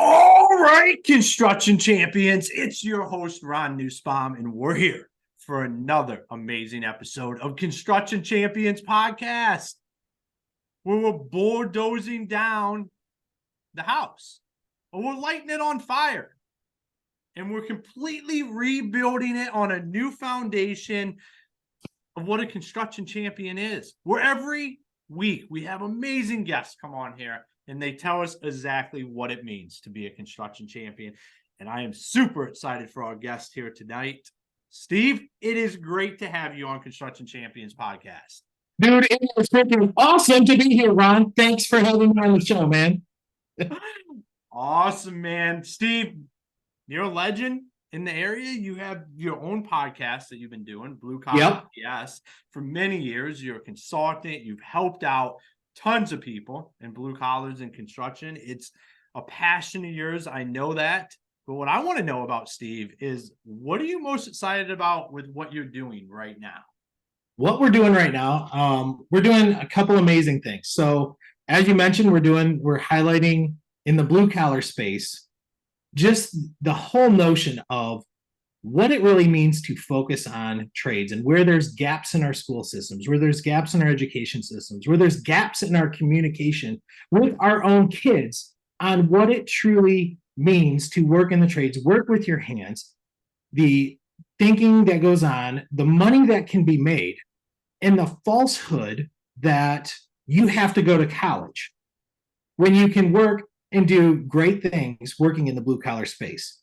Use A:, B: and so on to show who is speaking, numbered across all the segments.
A: All right, construction champions, it's your host, Ron Nussbaum, and we're here for another amazing episode of Construction Champions Podcast, where we're bulldozing down the house, or we're lighting it on fire, and we're completely rebuilding it on a new foundation of what a construction champion is. Where every week we have amazing guests come on here and they tell us exactly what it means to be a construction champion. And I am super excited for our guest here tonight. Steve, it is great to have you on Construction Champions Podcast.
B: Dude, it is freaking awesome to be here, Ron. Thanks for having me on the show, man.
A: Awesome, man. Steve, you're a legend in the area. You have your own podcast that you've been doing, Blue Collar PS, for many years. You're a consultant. You've helped out tons of people in blue collars and construction. It's a passion of yours. I know that. But what I want to know about, Steve, is what are you most excited about with what you're doing right now?
B: What we're doing right now, we're doing a couple amazing things. So as you mentioned, we're highlighting in the blue collar space, just the whole notion of what it really means to focus on trades and where there's gaps in our school systems, where there's gaps in our education systems, where there's gaps in our communication with our own kids on what it truly means to work in the trades, work with your hands, the thinking that goes on, the money that can be made, and the falsehood that you have to go to college when you can work and do great things working in the blue collar space.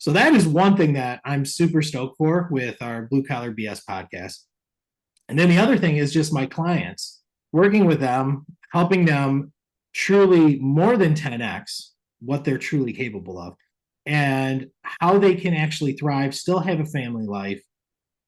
B: So that is one thing that I'm super stoked for with our Blue Collar BS podcast. And then the other thing is just my clients, working with them, helping them truly more than 10x what they're truly capable of and how they can actually thrive, still have a family life,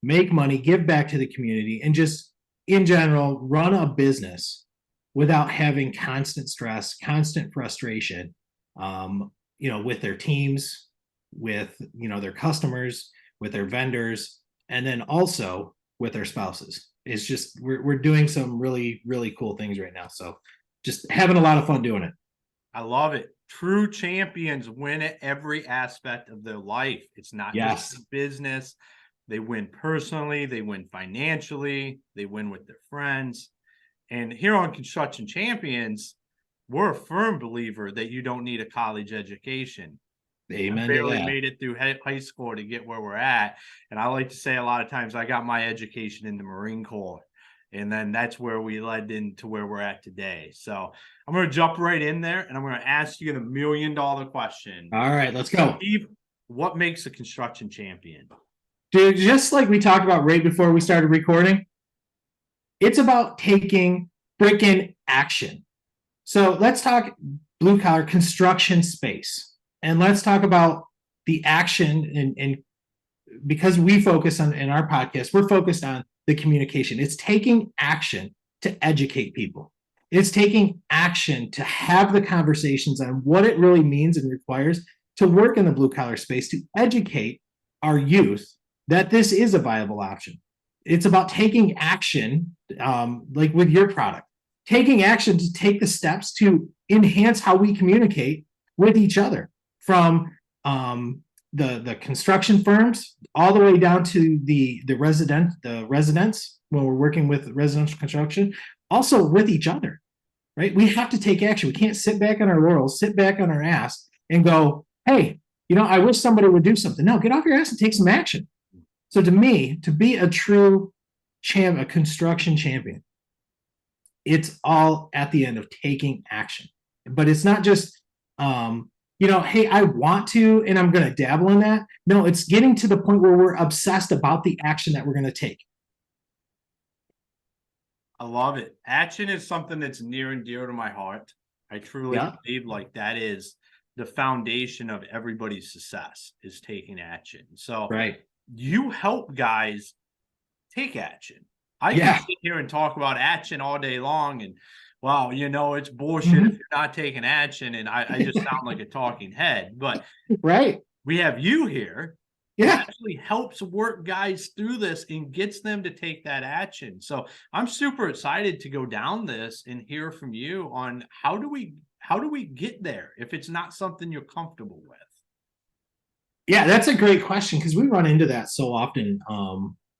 B: make money, give back to the community, and just in general, run a business without having constant stress, constant frustration, with their teams, with their customers, with their vendors, and then also with their spouses. It's just we're doing some really, really cool things right now. So just having a lot of fun doing it.
A: I love it. True champions win at every aspect of their life. It's not just a business. They win personally, they win financially, they win with their friends. And here on Construction Champions, we're a firm believer that you don't need a college education.
B: Amen.
A: I barely made it through high school to get where we're at. And I like to say a lot of times I got my education in the Marine Corps. And then that's where we led into where we're at today. So I'm going to jump right in there and I'm going to ask you the $1 million question.
B: All right, let's go.
A: Steve, what makes a construction champion?
B: Dude, just like we talked about right before we started recording, it's about taking freaking action. So let's talk blue collar construction space. And let's talk about the action and because we focus on in our podcast, we're focused on the communication. It's taking action to educate people. It's taking action to have the conversations on what it really means and requires to work in the blue collar space, to educate our youth that this is a viable option. It's about taking action, like with your product, taking action to take the steps to enhance how we communicate with each other, from the construction firms all the way down to the residents when we're working with residential construction, also with each other, right? We have to take action. We can't sit back on our laurels, sit back on our ass and go, hey, I wish somebody would do something. No, get off your ass and take some action. So to me, to be a true a construction champion, it's all at the end of taking action. But it's not just, hey, I want to, and I'm going to dabble in that. No, it's getting to the point where we're obsessed about the action that we're going to take.
A: I love it. Action is something that's near and dear to my heart. I truly believe like that is the foundation of everybody's success, is taking action. So you help guys take action. I can sit here and talk about action all day long and wow, it's bullshit if you're not taking action. And I just sound like a talking head. But we have you here
B: Yeah.
A: actually helps work guys through this and gets them to take that action. So I'm super excited to go down this and hear from you on how do we get there if it's not something you're comfortable with?
B: Yeah, that's a great question because we run into that so often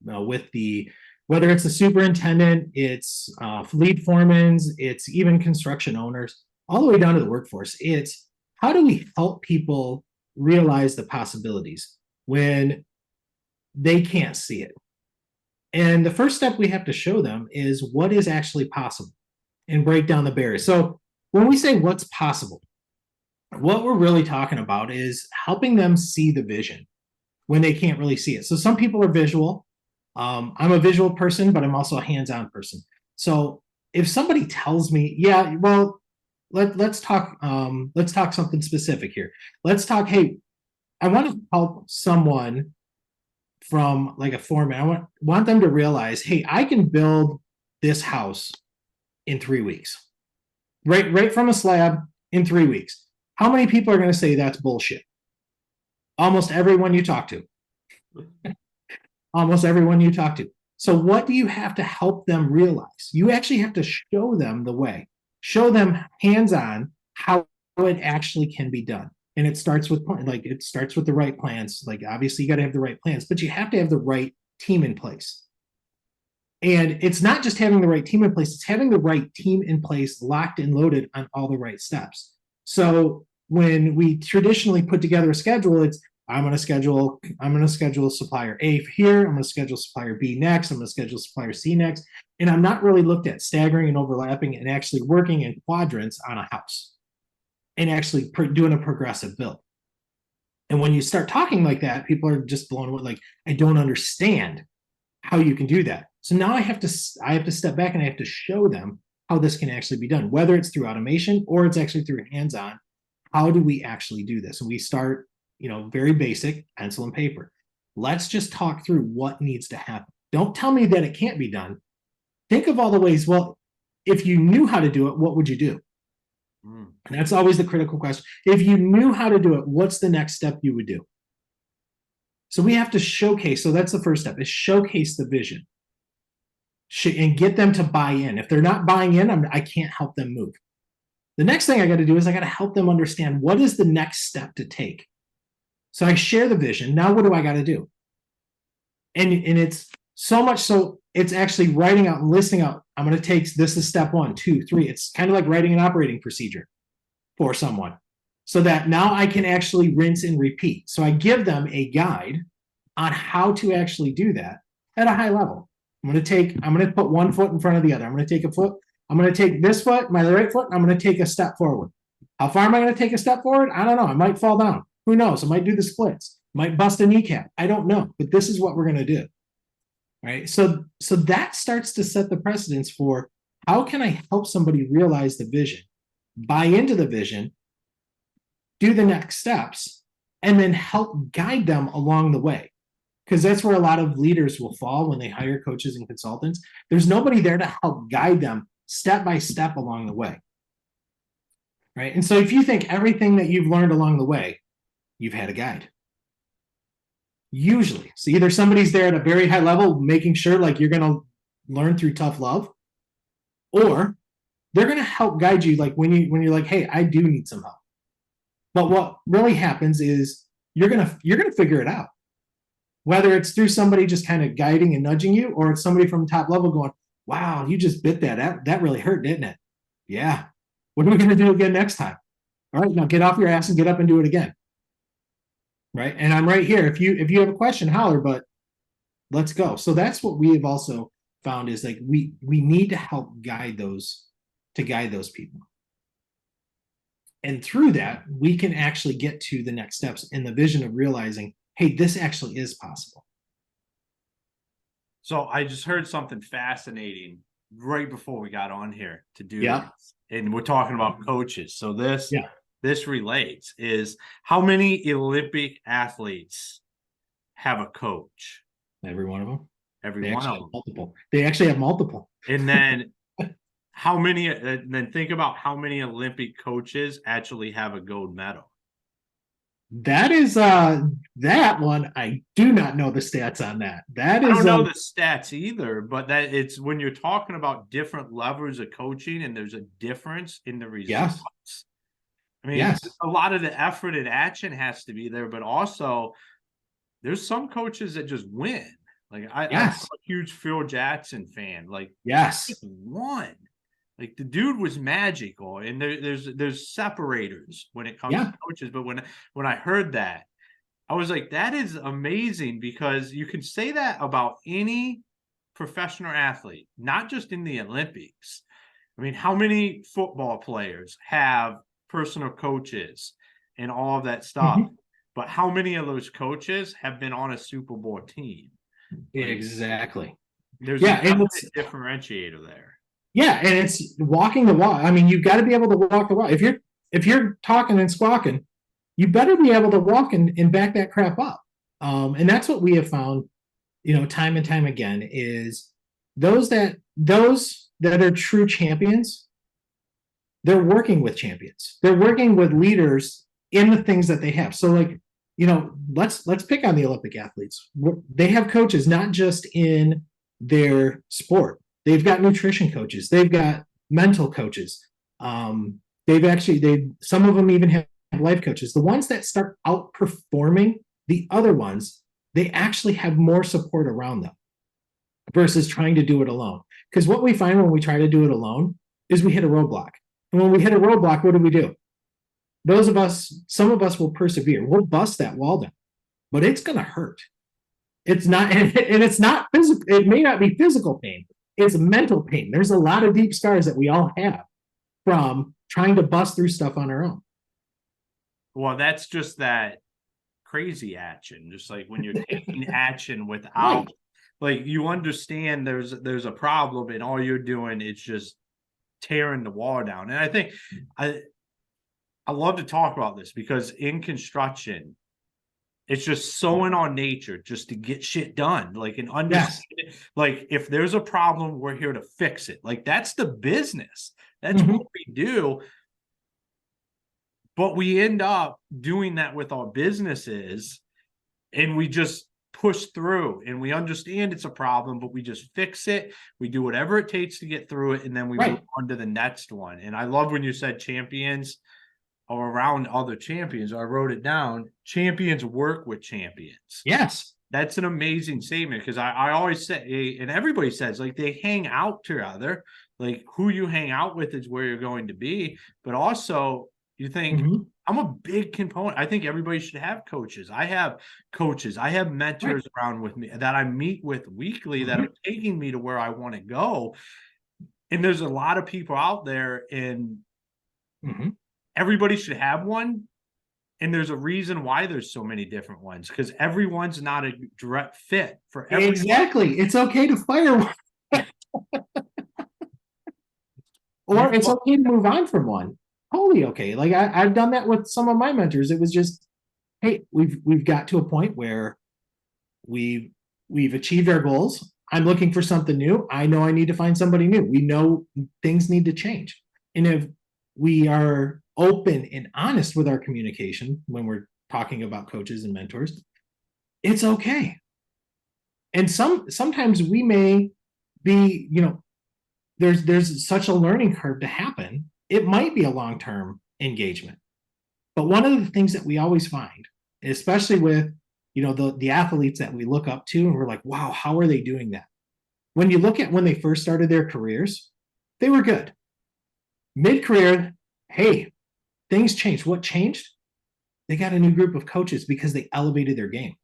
B: with whether it's the superintendent, it's lead foremans, it's even construction owners, all the way down to the workforce. It's how do we help people realize the possibilities when they can't see it? And the first step we have to show them is what is actually possible and break down the barriers. So when we say what's possible, what we're really talking about is helping them see the vision when they can't really see it. So some people are visual. I'm a visual person, but I'm also a hands-on person. So if somebody tells me, yeah, well, let's talk something specific here. Let's talk, hey, I want to help someone from like a foreman. I want them to realize, hey, I can build this house in 3 weeks. Right from a slab in 3 weeks. How many people are going to say that's bullshit? Almost everyone you talk to. Almost everyone you talk to. So what do you have to help them realize? You actually have to show them the way. Show them hands-on how it actually can be done. And it starts with the right plans. Like obviously you got to have the right plans, but you have to have the right team in place. And it's not just having the right team in place, it's having the right team in place, locked and loaded on all the right steps. So when we traditionally put together a schedule, it's I'm going to schedule supplier A here. I'm going to schedule supplier B next. I'm going to schedule supplier C next. And I'm not really looked at staggering and overlapping and actually working in quadrants on a house and actually doing a progressive build. And when you start talking like that, people are just blown away. Like, I don't understand how you can do that. So now I have to step back and I have to show them how this can actually be done, whether it's through automation or it's actually through hands-on. How do we actually do this? And we start, very basic, pencil and paper. Let's just talk through what needs to happen. Don't tell me that it can't be done. Think of all the ways. Well, if you knew how to do it, what would you do? And that's always the critical question. If you knew how to do it, what's the next step you would do? So we have to showcase. So that's the first step, is showcase the vision and get them to buy in. If they're not buying in, I can't help them move. The next thing I got to do is I got to help them understand what is the next step to take. So I share the vision. Now what do I got to do? And it's so much so it's actually writing out and listing out. I'm going to take this is step 1, 2, 3. It's kind of like writing an operating procedure for someone so that now I can actually rinse and repeat. So I give them a guide on how to actually do that at a high level. I'm going to put one foot in front of the other. I'm going to take a foot. I'm going to take this foot, my right foot, and I'm going to take a step forward. How far am I going to take a step forward? I don't know. I might fall down. Who knows? I might do the splits. Might bust a kneecap. I don't know. But this is what we're going to do. Right? So that starts to set the precedence for how can I help somebody realize the vision, buy into the vision, do the next steps, and then help guide them along the way. Because that's where a lot of leaders will fall when they hire coaches and consultants. There's nobody there to help guide them step by step along the way. Right? And so if you think everything that you've learned along the way, you've had a guide. Usually. So either somebody's there at a very high level, making sure like you're going to learn through tough love, or they're going to help guide you like when you're like, hey, I do need some help. But what really happens is you're going to figure it out. Whether it's through somebody just kind of guiding and nudging you, or it's somebody from top level going, wow, you just bit that. That really hurt, didn't it? Yeah. What are we going to do again next time? All right, now get off your ass and get up and do it again. Right. And I'm right here. If you have a question, holler, but let's go. So that's what we have also found is like we need to help guide those people. And through that, we can actually get to the next steps in the vision of realizing, hey, this actually is possible.
A: So I just heard something fascinating right before we got on here to do
B: Yeah.
A: this. And we're talking about coaches. So this relates is how many Olympic athletes have a coach?
B: Every one of them.
A: Every one of them.
B: Multiple. They actually have multiple.
A: And then how many? And then think about how many Olympic coaches actually have a gold medal.
B: That is that one. I do not know the stats on that. That
A: I
B: is
A: don't know the stats either, but that it's when you're talking about different levels of coaching and there's a difference in the
B: yes,
A: results. I mean,
B: yes,
A: a lot of the effort and action has to be there, but also there's some coaches that just win. Like I'm
B: yes,
A: a huge Phil Jackson fan. Like he
B: yes.
A: won. Like the dude was magical, and there's separators when it comes to
B: Yeah.
A: coaches. But when I heard that, I was like, that is amazing because you can say that about any professional athlete, not just in the Olympics. I mean, how many football players have personal coaches and all of that stuff?
B: Mhm.
A: But how many of those coaches have been on a Super Bowl team? Like,
B: Exactly.
A: there's a
B: Yeah, and it's
A: definite differentiator there.
B: yeah, and it's walking the walk. I mean, you've got to be able to walk the walk. If you're talking and squawking, you better be able to walk and back that crap up. And that's what we have found, time and time again, is those that are true champions, they're working with champions. They're working with leaders in the things that they have. So like, let's pick on the Olympic athletes. They have coaches not just in their sport. They've got nutrition coaches. They've got mental coaches. They some of them even have life coaches. The ones that start outperforming the other ones, they actually have more support around them versus trying to do it alone. Because what we find when we try to do it alone is we hit a roadblock. And when we hit a roadblock, what do? Some of us will persevere. We'll bust that wall down, but it's going to hurt. It's not, and it's not physical. It may not be physical pain. It's mental pain. There's a lot of deep scars that we all have from trying to bust through stuff on our own.
A: Well, that's just that crazy action. Just like when you're taking action without,
B: Right.
A: like, you understand there's a problem, and all you're doing is just tearing the wall down. And I think I I love to talk about this because in construction, it's just so in our nature just to get shit done. Like, and
B: Yes.
A: understand it. Like, if there's a problem, we're here to fix it. Like, that's the business. That's what
B: Mm-hmm.
A: we do. But we end up doing that with our businesses, and we just push through, and we understand it's a problem, but we just fix it. We do whatever it takes to get through it, and then we move
B: Right.
A: on to the next one. And I love when you said champions or around other champions. I wrote it down. Champions work with champions.
B: Yes.
A: That's an amazing statement because I always say, and everybody says, like, they hang out together. Like, who you hang out with is where you're going to be. But also, you think,
B: Mm-hmm.
A: I'm a big component. I think everybody should have coaches. I have coaches. I have
B: Right.
A: mentors around with me that I meet with weekly that
B: Mm-hmm.
A: are taking me to where I want to go. And there's a lot of people out there, and
B: Mm-hmm.
A: everybody should have one. And there's a reason why there's so many different ones because everyone's not a direct fit for every.
B: Exactly. It's okay to fire one,
A: You
B: or it's
A: know,
B: okay to move on from one. Totally okay. Like I've done that with some of my mentors. It was just, hey, we've got to a point where we've we've achieved our goals. I'm looking for something new. I know I need to find somebody new. We know things need to change. And if we are open and honest with our communication when we're talking about coaches and mentors, it's okay. And sometimes we may be, there's such a learning curve to happen. It might be a long-term engagement. But one of the things that we always find, especially with the athletes that we look up to, and we're like, wow, how are they doing that? When you look at when they first started their careers, they were good. Mid-career, hey, things changed. What changed? They got a new group of coaches because they elevated their game.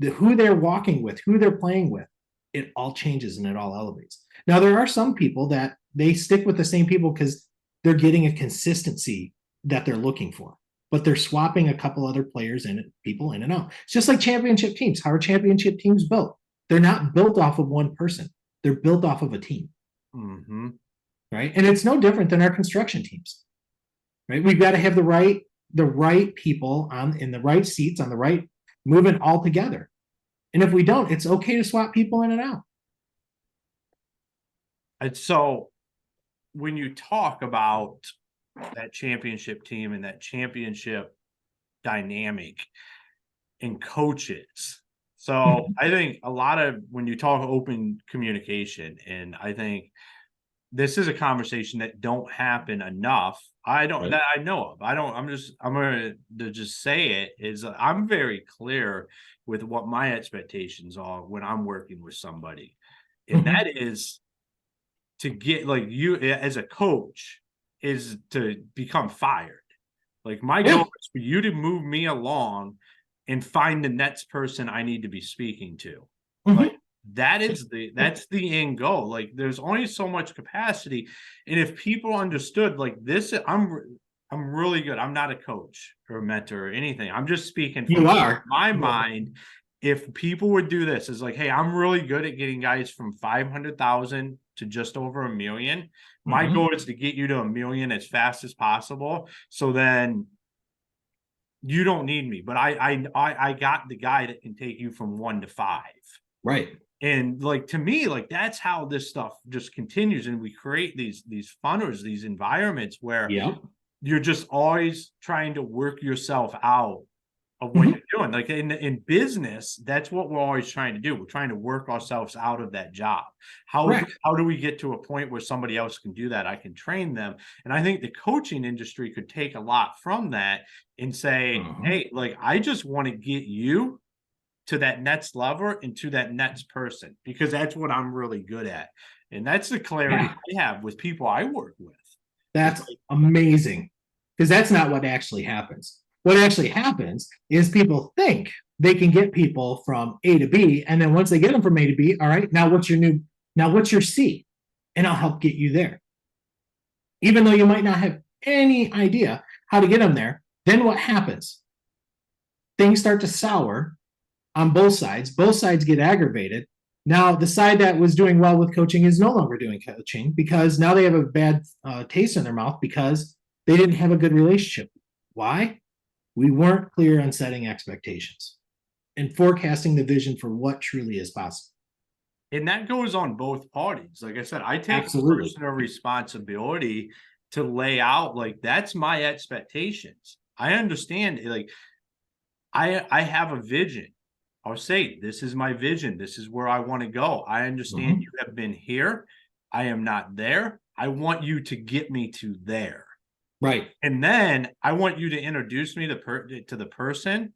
B: Who they're walking with, who they're playing with, it all changes and it all elevates. Now, there are some people that they stick with the same people because they're getting a consistency that they're looking for, but they're swapping a couple other players and people in and out. It's just like championship teams. How are championship teams built? They're not built off of one person. They're built off of a team,
A: mm-hmm.
B: right? And it's no different than our construction teams, right? We've got to have the right people on in the right seats on the right moving all together. And if we don't, it's okay to swap people in and out.
A: And so when you talk about that championship team and that championship dynamic in coaches. So I think a lot of when you talk open communication, and I think this is a conversation that don't happen enough. I don't
B: Right.
A: that I know of. I'm gonna to just say it is I'm very clear with what my expectations are when I'm working with somebody. And that
B: Mhm.
A: is to get like you as a coach is to become fired. Like my
B: Yeah.
A: goal is for you to move me along and find the next person I need to be speaking to. Like
B: Mhm.
A: that's the end goal. Like there's only so much capacity. And if people understood like this, I'm really good. I'm not a coach or a mentor or anything. I'm just speaking
B: You
A: from
B: are.
A: my
B: Yeah.
A: mind. If people would do this, is like, hey, I'm really good at getting guys from 500,000 to just over 1 million. My
B: Mhm.
A: goal is to get you to 1 million as fast as possible. So then you don't need me, but I got the guy that can take you from 1 to 5.
B: Right.
A: And like to me, like that's how this stuff just continues, and we create these funnels, these environments where
B: Yep.
A: you're just always trying to work yourself out of what
B: Mhm.
A: you're doing. Like in business, that's what we're always trying to do. We're trying to work ourselves out of that job.
B: Correct.
A: How do we get to a point where somebody else can do that? I can train them. And I think the coaching industry could take a lot from that and say,
B: Mhm.
A: hey, like I just want to get you to that next level and to that next person because that's what I'm really good at. And that's the clarity
B: Yeah.
A: I have with people I work with. It's
B: That's
A: like,
B: amazing because that's not what actually happens. What actually happens is people think they can get people from A to B. And then once they get them from A to B, all right, now what's your C? And I'll help get you there. Even though you might not have any idea how to get them there, then what happens? Things start to sour on both sides. Both sides get aggravated. Now, the side that was doing well with coaching is no longer doing coaching because now they have a bad taste in their mouth because they didn't have a good relationship. Why? We weren't clear on setting expectations and forecasting the vision for what truly is possible.
A: and that goes on both parties. Like I said, I take
B: Absolutely.
A: personal responsibility to lay out like that's my expectations. I understand like I have a vision. I'll say this is my vision. This is where I want to go. I understand
B: Mhm.
A: you have been here. I am not there. I want you to get me to there.
B: Right.
A: And then I want you to introduce me to the person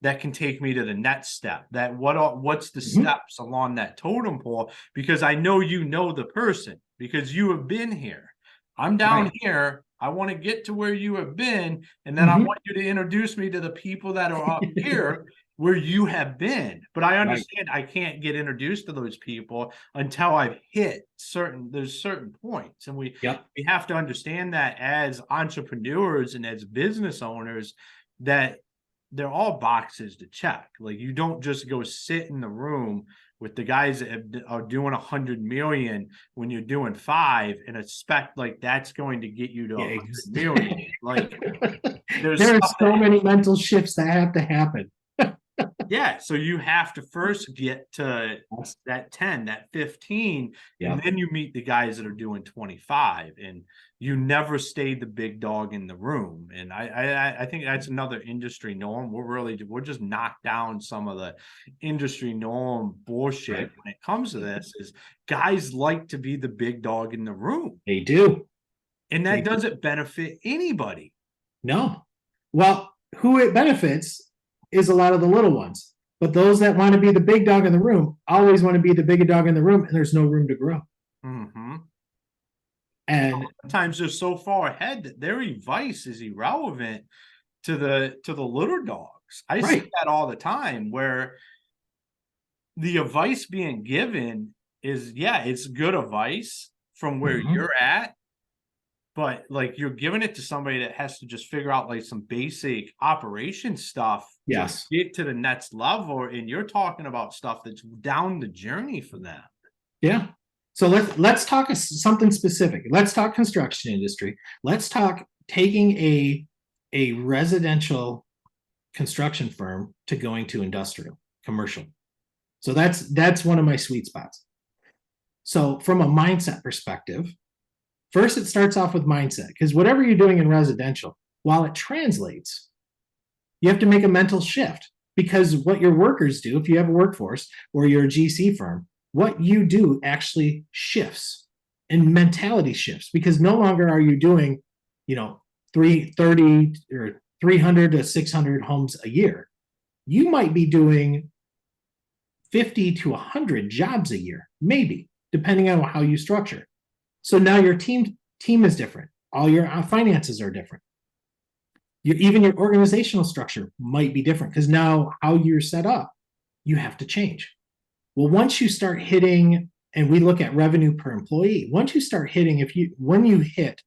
A: that can take me to the next step. That what's the
B: Mhm.
A: steps along that totem pole? Because I know you know the person because you have been here. I'm down
B: Right.
A: here. I want to get to where you have been, and then I
B: Mhm.
A: want you to introduce me to the people that are up here where you have been. But I
B: Right.
A: understand I can't get introduced to those people until I've hit there's certain points. And
B: Yep.
A: we have to understand that as entrepreneurs and as business owners, that they're all boxes to check. Like you don't just go sit in the room with the guys that are doing 100 million when you're doing 5 and expect like that's going to get you to
B: Yeah.
A: 100 million. Like there's
B: There are
A: stuff
B: so
A: that
B: many mental shifts that have to happen.
A: yeah, so you have to first get to that 10, that 15, and
B: Yep.
A: then you meet the guys that are doing 25, and you never stay the big dog in the room. And I think that's another industry norm. We're just knock down some of the industry norm bullshit
B: Right.
A: when it comes to this is guys like to be the big dog in the room,
B: They do.
A: and
B: They
A: that
B: do.
A: doesn't benefit anybody.
B: No. Well, who it benefits is a lot of the little ones. But those that want to be the big dog in the room always want to be the big dog in the room, and there's no room to grow.
A: Mhm.
B: And
A: Sometimes they're so far ahead that their advice is irrelevant to the little dogs. I see
B: right.
A: that all the time where the advice being given is, yeah, it's good advice from where
B: Mhm.
A: you're at, but like you're giving it to somebody that has to just figure out like some basic operation stuff to
B: Yes.
A: get to the next level. And you're talking about stuff that's down the journey for them.
B: Yeah. So let's talk something specific. Let's talk construction industry. Let's talk taking a residential construction firm to going to industrial, commercial. So that's one of my sweet spots. So from a mindset perspective, first it starts off with mindset because whatever you're doing in residential, while it translates, You have to make a mental shift, because what your workers do, if you have a workforce or you're a GC firm, what you do actually shifts, and mentality shifts, because no longer are you doing, 330 or 300 to 600 homes a year. You might be doing 50 to 100 jobs a year, maybe, depending on how you structure. So now your team is different. All your finances are different. Even your organizational structure might be different, because now how you're set up, you have to change. Well, once you start hitting, and we look at revenue per employee, once you start hitting, when you hit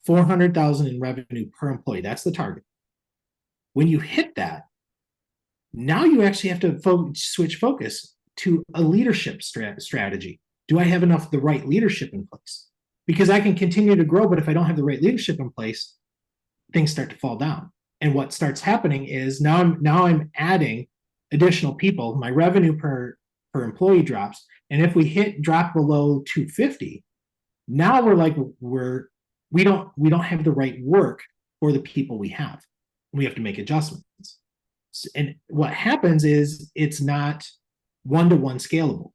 B: 400,000 in revenue per employee, that's the target. When you hit that, now you actually have to switch focus to a leadership strategy. Do I have the right leadership in place? Because I can continue to grow, but if I don't have the right leadership in place, things start to fall down. And what starts happening is now I'm adding additional people. My revenue per employee drops, and if we drop below 250, now we don't have the right work for the people we have. We have to make adjustments. And what happens is it's not one-to-one scalable.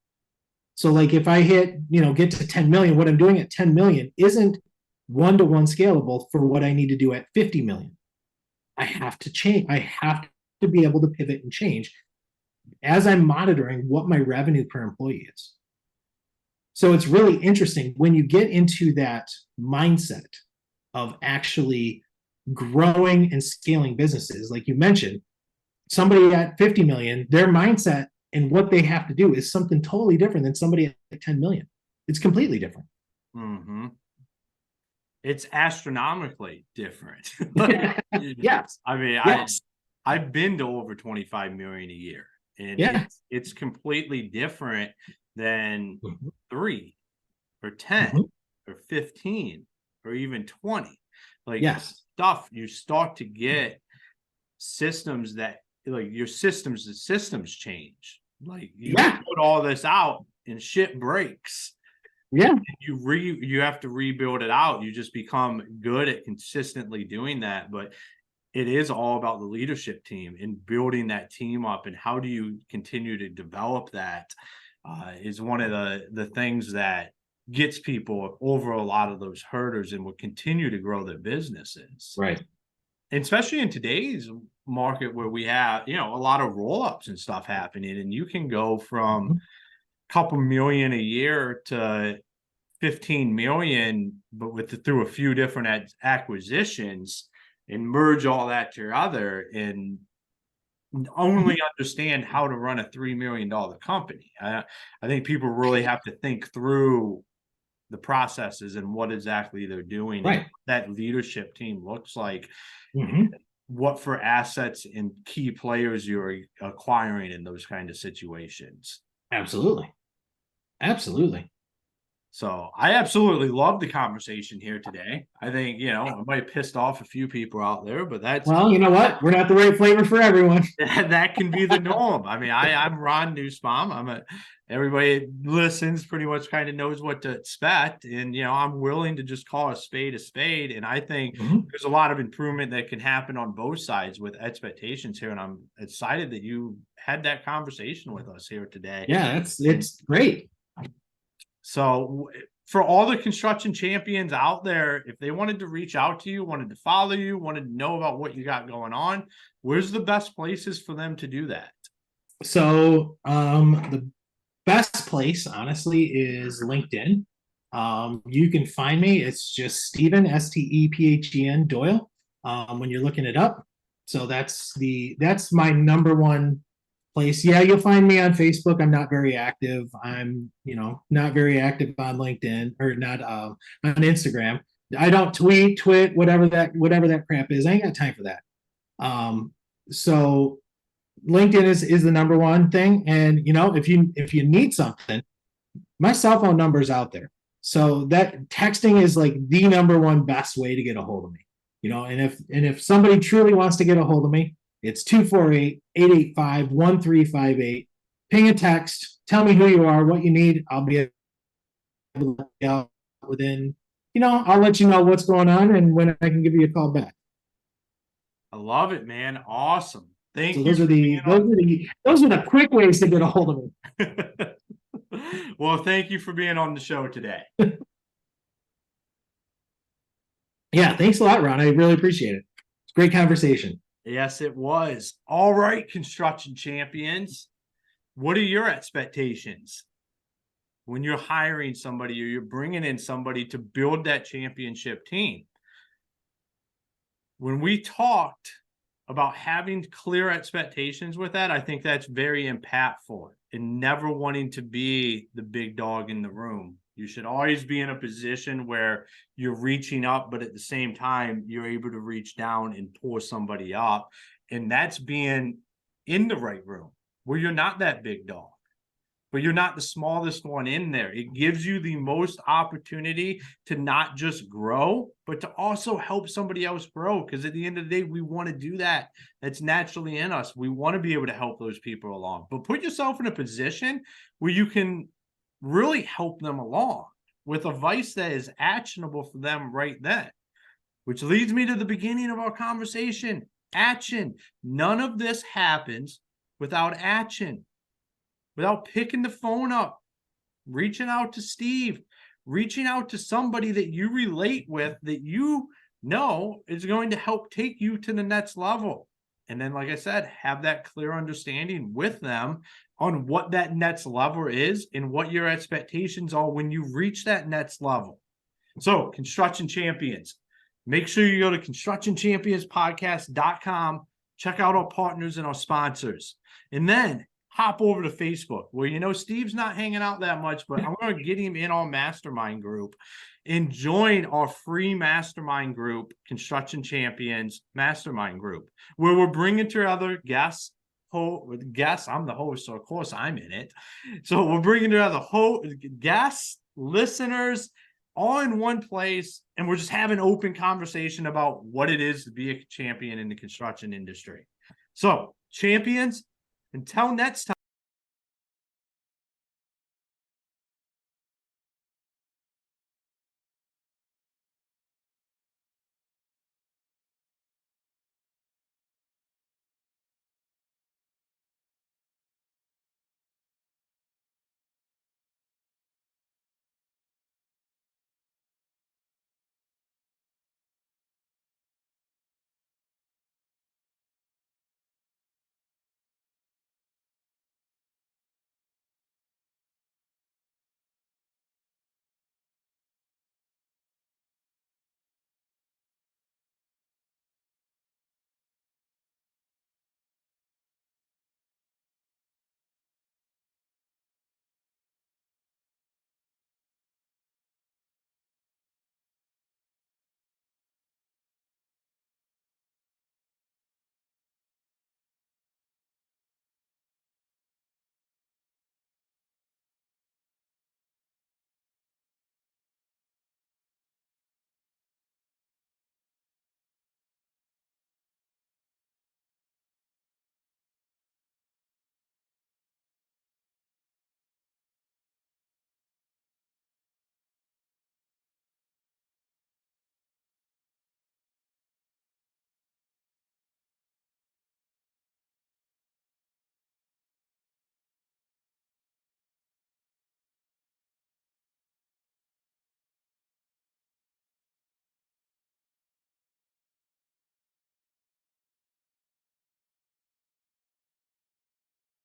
B: So like if I get to 10 million, what I'm doing at 10 million isn't one-to-one scalable for what I need to do at 50 million. I have to change. I have to be able to pivot and change as I'm monitoring what my revenue per employee is. So it's really interesting when you get into that mindset of actually growing and scaling businesses. Like you mentioned, somebody at 50 million, their mindset and what they have to do is something totally different than somebody at 10 million. It's completely different.
A: Mm-hmm. It's astronomically different.
B: Yes.
A: I mean,
B: yes.
A: I've been to over 25 million a year, and it's completely different than 3 or 10 or 15 or even 20. Like stuff, you start to get systems that the systems change. Like you put all this out and shit breaks.
B: Yeah.
A: You have to rebuild it out. You just become good at consistently doing that. But it is all about the leadership team and building that team up, and how do you continue to develop that is one of the things that gets people over a lot of those hurdles and will continue to grow their businesses.
B: Right.
A: And especially in today's market where we have, a lot of roll-ups and stuff happening, and you can go from a couple million a year to 15 million, but through a few different acquisitions, and merge all that together and only understand how to run a $3 million company. I think people really have to think through the processes and what exactly they're doing, and what that leadership team looks like, what for assets and key players you're acquiring in those kind of situations.
B: Absolutely.
A: So I absolutely love the conversation here today. I think, I might have pissed off a few people out there, but
B: well, you know what? We're not the right flavor for everyone.
A: That can be the norm. I mean, I'm Ron Nussbaum. Everybody listens pretty much kind of knows what to expect. And, I'm willing to just call a spade. And I think there's a lot of improvement that can happen on both sides with expectations here. And I'm excited that you had that conversation with us here today.
B: Yeah, it's great.
A: So for all the construction champions out there, if they wanted to reach out to you, wanted to follow you, wanted to know about what you got going on, where's the best places for them to do that?
B: So the best place, honestly, is LinkedIn. You can find me. It's just Stephen, Stephen Doyle, when you're looking it up. So that's my number one place. Yeah, you'll find me on Facebook. I'm not very active. I'm, not very active on LinkedIn, or not on Instagram. I don't tweet, whatever that crap is. I ain't got time for that. So LinkedIn is the number one thing. And if you need something, my cell phone number is out there. So that texting is like the number one best way to get a hold of me. And if somebody truly wants to get a hold of me, it's 248-885-1358. Ping a text, tell me who you are, what you need. I'll be able to help you out within, I'll let you know what's going on and when I can give you a call back.
A: I love it, man. Awesome. Thank
B: So
A: you.
B: Those are the quick ways to get a hold of
A: me. Well, thank you for being on the show today.
B: Yeah, thanks a lot, Ron. I really appreciate it. It's a great conversation.
A: Yes, it was. All right, construction champions. What are your expectations when you're hiring somebody or you're bringing in somebody to build that championship team? When we talked about having clear expectations with that, I think that's very impactful, and never wanting to be the big dog in the room. You should always be in a position where you're reaching up, but at the same time, you're able to reach down and pull somebody up. And that's being in the right room where you're not that big dog, but you're not the smallest one in there. It gives you the most opportunity to not just grow, but to also help somebody else grow. Because at the end of the day, we want to do that. That's naturally in us. We want to be able to help those people along. But put yourself in a position where you can really help them along with advice that is actionable for them right then. Which leads me to the beginning of our conversation. Action. None of this happens without action. Without picking the phone up, reaching out to Steve, reaching out to somebody that you relate with, that you know is going to help take you to the next level. And then, like I said, have that clear understanding with them on what that next level is and what your expectations are when you reach that next level. So, construction champions, make sure you go to constructionchampionspodcast.com, check out our partners and our sponsors, and then hop over to Facebook, where Steve's not hanging out that much, but I'm going to get him in our mastermind group and join our free mastermind group, Construction Champions Mastermind Group, where we're bringing together guests. I'm the host, so of course I'm in it. So we're bringing together guests, listeners, all in one place, and we're just having open conversation about what it is to be a champion in the construction industry. So, champions, until next time.